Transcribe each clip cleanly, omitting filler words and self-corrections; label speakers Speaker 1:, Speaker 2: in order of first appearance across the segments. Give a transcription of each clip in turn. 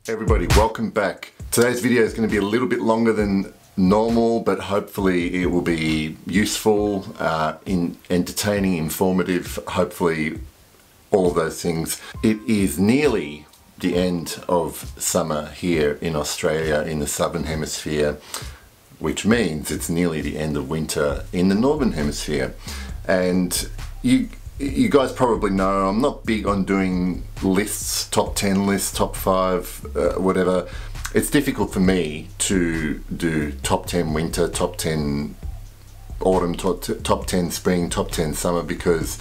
Speaker 1: Everybody, welcome back. Today's video is going to be a little bit longer than normal, but hopefully it will be useful, entertaining, informative, hopefully all of those things. It is nearly the end of summer here in Australia in the southern hemisphere, which means it's nearly the end of winter in the northern hemisphere. And you guys probably know I'm not big on doing lists, top 10 lists, top 5, whatever. It's difficult for me to do top 10 winter, top 10 autumn, top 10 spring, top 10 summer, because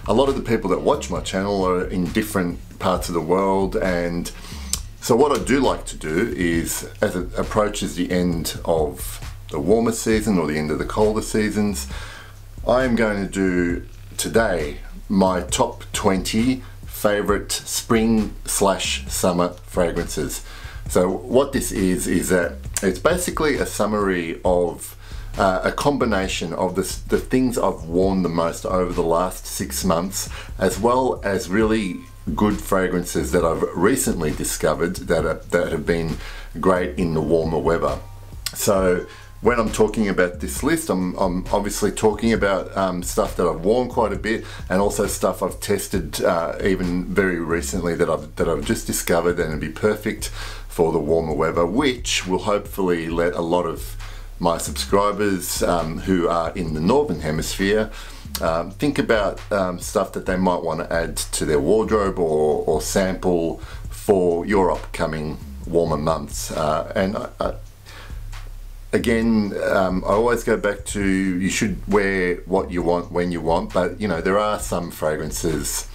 Speaker 1: a lot of the people that watch my channel are in different parts of the world. And so what I do like to do is, as it approaches the end of the warmer season or the end of the colder seasons, I am going to do today my top 20 favorite spring/summer fragrances. So what this is that it's basically a summary of a combination of the things I've worn the most over the last 6 months, as well as really good fragrances that I've recently discovered that have been great in the warmer weather. So when I'm talking about this list, I'm obviously talking about stuff that I've worn quite a bit, and also stuff I've tested even very recently that I've just discovered and it'd be perfect for the warmer weather, which will hopefully let a lot of my subscribers who are in the northern hemisphere think about stuff that they might want to add to their wardrobe or sample for your upcoming warmer months. Again, I always go back to, you should wear what you want when you want, but you know, there are some fragrances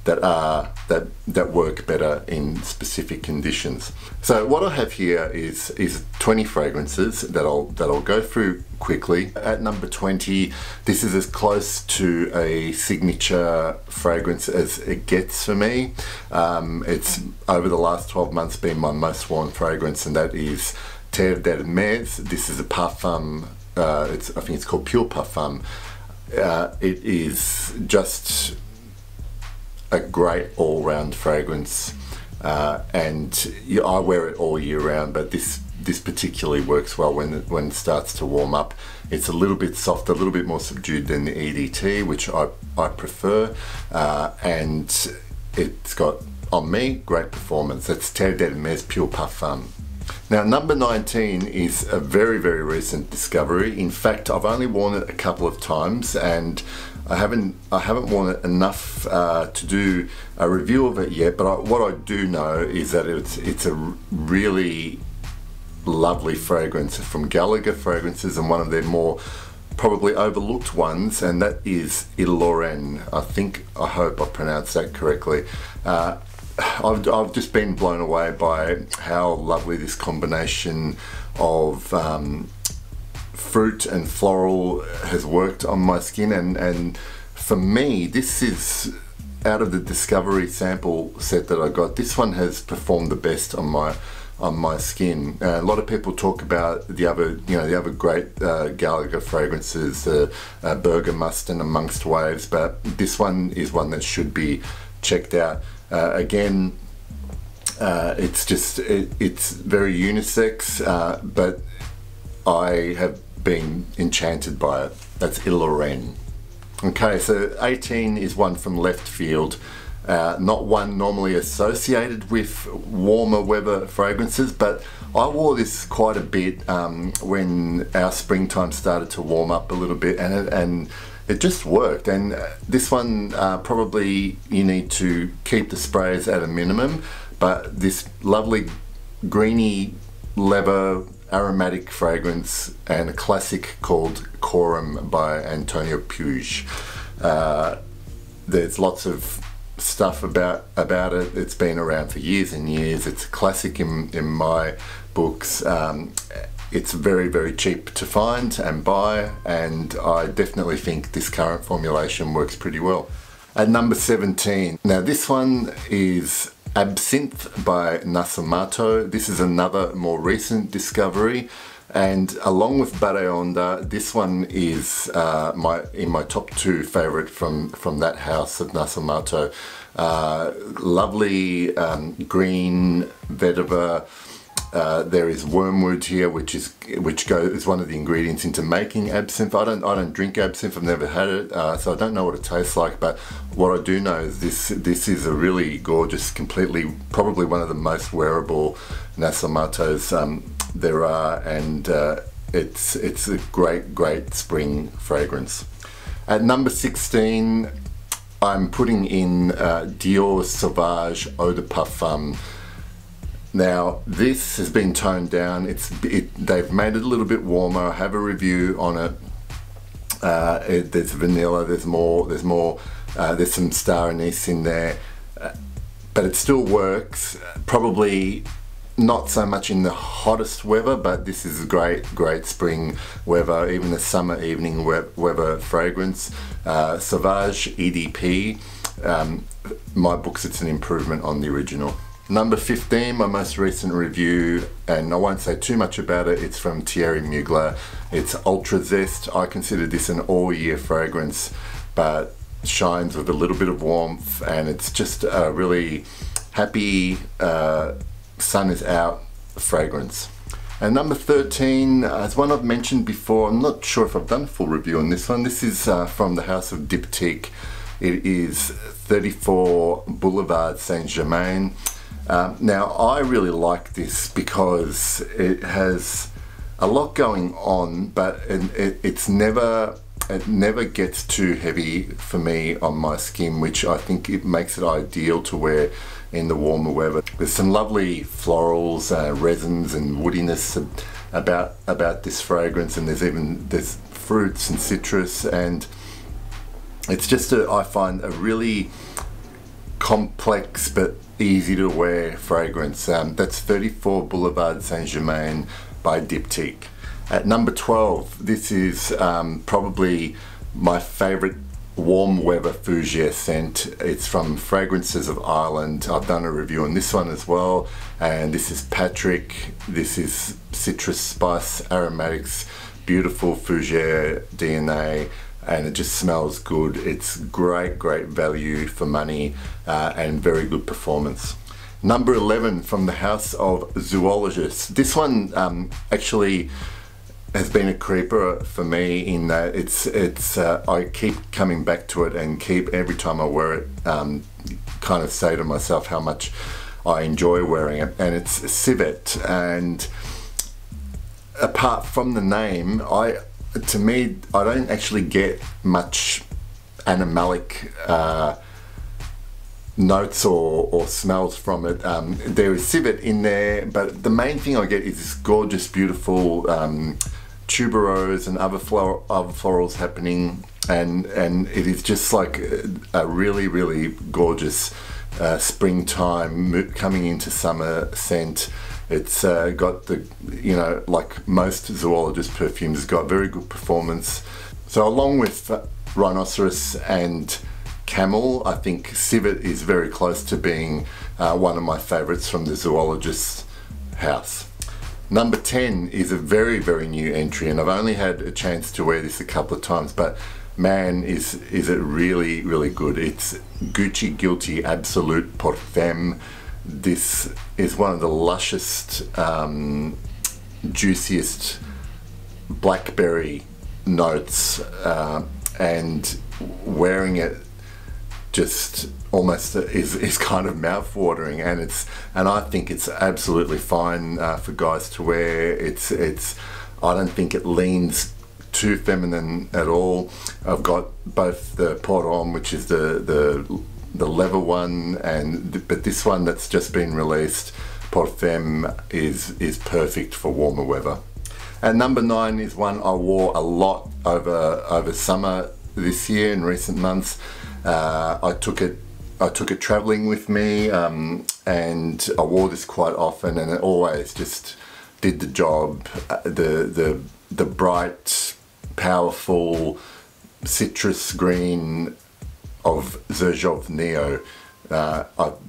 Speaker 1: that work better in specific conditions. So what I have here is 20 fragrances that I'll go through quickly. At number 20, this is as close to a signature fragrance as it gets for me. It's over the last 12 months been my most worn fragrance, and that is Terre de Hermes. This is a Parfum. I think it's called Pure Parfum. It is just a great all-round fragrance, and I wear it all year round, but this particularly works well when it starts to warm up. It's a little bit softer, a little bit more subdued than the EDT, which I prefer, and it's got, on me, great performance. It's Terre de Hermes Pure Parfum. Now, number 19 is a very, very recent discovery. In fact, I've only worn it a couple of times, and I haven't worn it enough to do a review of it yet. But what I do know is that it's a really lovely fragrance from Gallagher Fragrances, and one of their more probably overlooked ones, and that is Lorraine. I hope I pronounced that correctly. I've just been blown away by how lovely this combination of fruit and floral has worked on my skin, and for me, this is, out of the Discovery sample set that I got, this one has performed the best on my skin. A lot of people talk about the other great Gallagher fragrances, Bergamust and Amongst Waves, but this one is one that should be checked out. Again, it's very unisex, but I have been enchanted by it. That's Lorraine. Okay, so 18 is one from left field, not one normally associated with warmer weather fragrances, but I wore this quite a bit when our springtime started to warm up a little bit, and it just worked. And this one, probably you need to keep the sprays at a minimum, but this lovely greeny leather aromatic fragrance, and a classic called Quorum by Antonio Puig. There's lots of stuff about it. It's been around for years and years. It's a classic in my books. It's very, very cheap to find and buy, and I definitely think this current formulation works pretty well. At number 17, now this one is Absinth by Nasomatto. This is another more recent discovery. And along with Onda, this one is in my top 2 favorite from that house of Nasomatto. Lovely green vetiver. There is wormwood here, which is one of the ingredients into making absinthe. I don't drink absinthe. I've never had it, so I don't know what it tastes like. But what I do know is this is a really gorgeous, probably one of the most wearable Nasomattos there are, and it's a great spring fragrance. At number 16, I'm putting in Dior Sauvage Eau de Parfum. Now this has been toned down. They've made it a little bit warmer. I have a review on it. There's vanilla. There's some star anise in there, but it still works. Probably not so much in the hottest weather, but this is a great spring weather, even a summer evening weather fragrance. Sauvage EDP. My books, it's an improvement on the original. Number 15, my most recent review, and I won't say too much about it, it's from Thierry Mugler. It's Ultra Zest. I consider this an all-year fragrance, but shines with a little bit of warmth, and it's just a really happy, sun is out fragrance. And number 13 is one I've mentioned before. I'm not sure if I've done a full review on this one. This is from the house of Diptyque. It is 34 Boulevard Saint-Germain. Now I really like this because it has a lot going on, but it never gets too heavy for me on my skin, which I think it makes it ideal to wear in the warmer weather. There's some lovely florals, resins and woodiness about this fragrance, and there's fruits and citrus, and it's just I find a really complex but easy to wear fragrance. That's 34 Boulevard Saint-Germain by Diptyque. At number 12, this is probably my favorite warm weather fougere scent. It's from Fragrances of Ireland. I've done a review on this one as well, and this is Patrick. This is citrus, spice, aromatics, beautiful fougere DNA, and it just smells good. It's great value for money, and very good performance. Number 11, from the house of Zoologist. This one actually has been a creeper for me in that I keep coming back to it, and every time I wear it, kind of say to myself how much I enjoy wearing it. And it's Civet, and apart from the name, to me, I don't actually get much animalic notes or smells from it. There is civet in there, but the main thing I get is this gorgeous, beautiful tuberose and other florals happening, and it is just like a really gorgeous springtime coming into summer scent. It's got the, like most Zoologist perfumes, it's got very good performance. So along with Rhinoceros and Camel, I think Civet is very close to being one of my favorites from the Zoologist house. Number 10 is a very new entry, and I've only had a chance to wear this a couple of times, but man, is it really good. It's Gucci Guilty Absolute Parfum. This is one of the lushest, juiciest blackberry notes, and wearing it just almost is kind of mouth-watering, and I think it's absolutely fine for guys to wear. I don't think it leans too feminine at all. I've got both the Parfum, which is the leather one, but this one that's just been released, Parfum, is perfect for warmer weather. And number 9 is one I wore a lot over summer this year, in recent months. I took it traveling with me, and I wore this quite often, and it always just did the job. The bright, powerful citrus green of Zerjov Neo.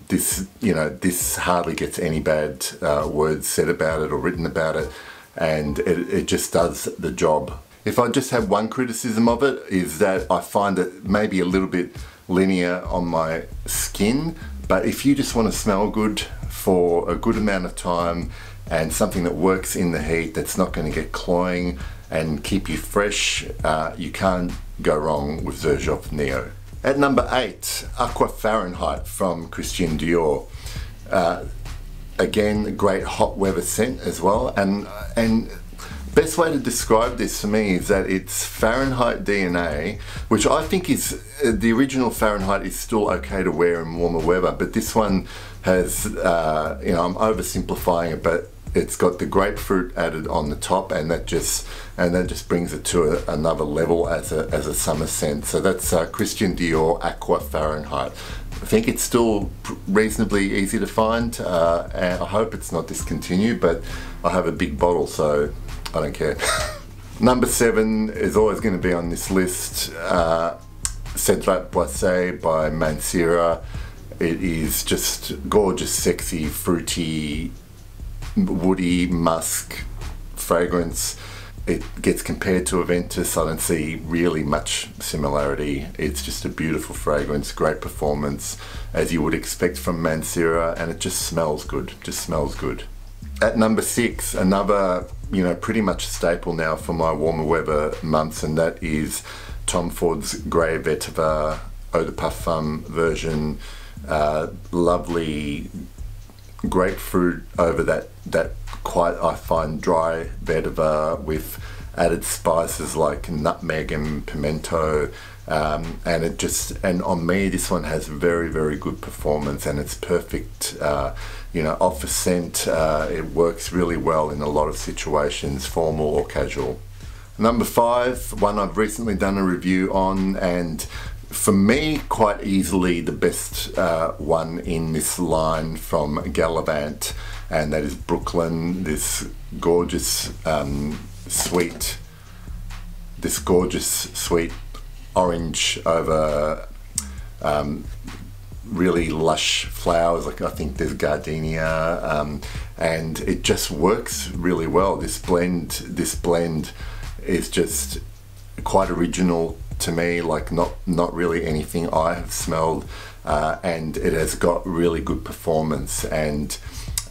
Speaker 1: This hardly gets any bad words said about it or written about it. and it just does the job. If I just have one criticism of it, is that I find it maybe a little bit linear on my skin, but if you just want to smell good for a good amount of time and something that works in the heat that's not going to get cloying and keep you fresh, you can't go wrong with Zerjoff Neo. At number 8, Aqua Fahrenheit from Christian Dior. Again, great hot weather scent as well, and best way to describe this for me is that it's Fahrenheit DNA, which I think is, the original Fahrenheit is still okay to wear in warmer weather, but this one has, you know, I'm oversimplifying it, but it's got the grapefruit added on the top, and that just brings it to another level as a summer scent. So that's Christian Dior Aqua Fahrenheit. I think it's still reasonably easy to find, and I hope it's not discontinued, but I have a big bottle, so I don't care. Number 7 is always going to be on this list. Cedrat Boise by Mancera. It is just gorgeous, sexy, fruity, woody musk fragrance. It gets compared to Aventus. I don't see really much similarity. It's just a beautiful fragrance, great performance, as you would expect from Mancera, and it just smells good, just smells good. At number 6, another, you know, pretty much staple now for my warmer weather months, and that is Tom Ford's Grey Vetiver Eau de Parfum version. Lovely grapefruit over that quite, I find, dry vetiver with added spices like nutmeg and pimento, and on me this one has very, very good performance, and it's perfect, you know, off a scent. It works really well in a lot of situations, formal or casual. Number 5, one I've recently done a review on, and for me quite easily the best one in this line from Gallivant, and that is Brooklyn. This gorgeous sweet orange over really lush flowers, like I think there's gardenia, and it just works really well. This blend is just quite original to me, like not really anything I have smelled, and it has got really good performance, and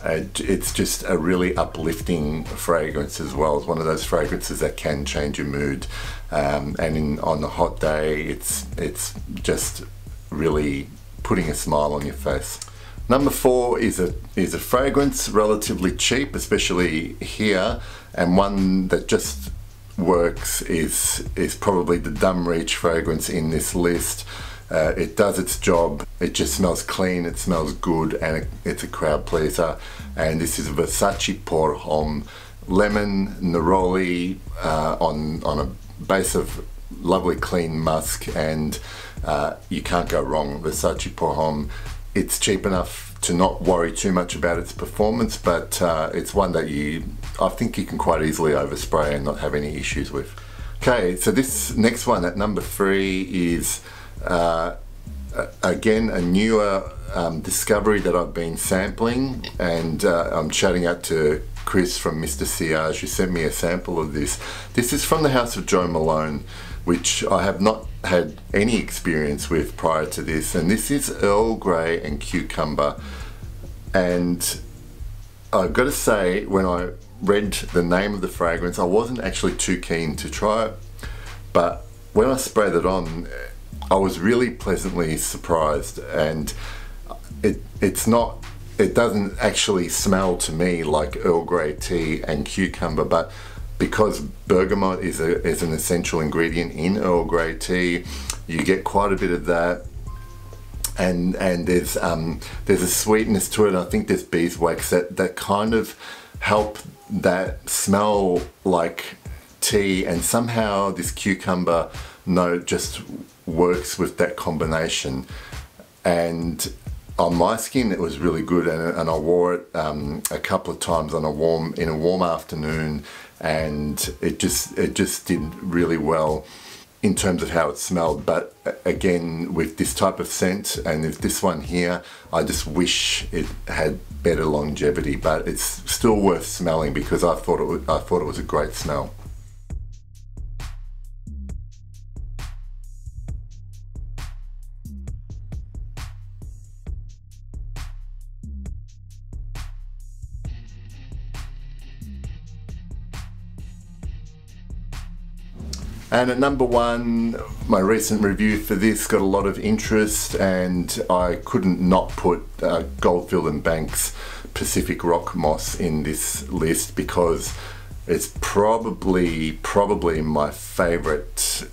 Speaker 1: it's just a really uplifting fragrance as well. It's one of those fragrances that can change your mood, and on a hot day it's just really putting a smile on your face. Number 4 is a fragrance relatively cheap, especially here, and one that just works is probably the Dumb Reach fragrance in this list. It does its job. It just smells clean, it smells good, and it's a crowd pleaser. And this is Versace pour Homme, lemon, neroli, on a base of lovely clean musk, and you can't go wrong. Versace pour Homme. It's cheap enough to not worry too much about its performance, but it's one that I think you can quite easily overspray and not have any issues with. Okay, so this next one at number 3 is again a newer discovery that I've been sampling, and I'm shouting out to Chris from Mr. Siage, who sent me a sample of this. This is from the house of Joe Malone, which I have not had any experience with prior to this, and this is Earl Grey and Cucumber. And I've got to say, when I read the name of the fragrance, I wasn't actually too keen to try it, but when I sprayed it on, I was really pleasantly surprised. And it doesn't actually smell to me like Earl Grey tea and cucumber, but because bergamot is an essential ingredient in Earl Grey tea, you get quite a bit of that, and there's a sweetness to it, and I think there's beeswax that kind of help that smell like tea, and somehow this cucumber note just works with that combination. And on my skin it was really good, and I wore it a couple of times in a warm afternoon, and it just did really well. in terms of how it smelled, but again, with this type of scent and with this one here, I just wish it had better longevity, but it's still worth smelling because I thought it was a great smell. And at number 1, my recent review for this got a lot of interest, and I couldn't not put Goldfield and Banks Pacific Rock Moss in this list because it's probably my favorite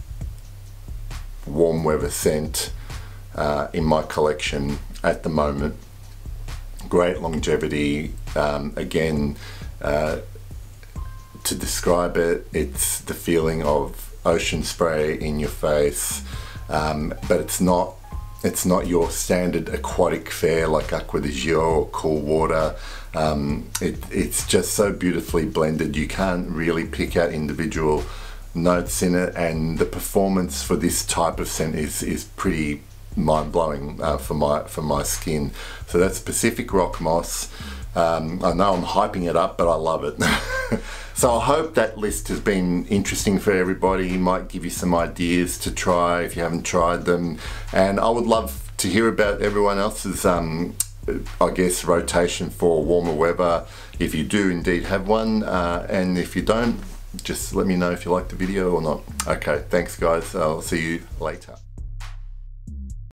Speaker 1: warm weather scent in my collection at the moment. Great longevity. Again, to describe it, it's the feeling of ocean spray in your face, but it's not your standard aquatic fare like Aqua de Gio or cool water. It's just so beautifully blended, you can't really pick out individual notes in it, and the performance for this type of scent is pretty mind-blowing for my skin. So that's Pacific Rock Moss. I know I'm hyping it up, but I love it. So I hope that list has been interesting for everybody. It might give you some ideas to try if you haven't tried them. And I would love to hear about everyone else's, I guess, rotation for warmer weather, if you do indeed have one. And if you don't, just let me know if you like the video or not. Okay, thanks guys. I'll see you later.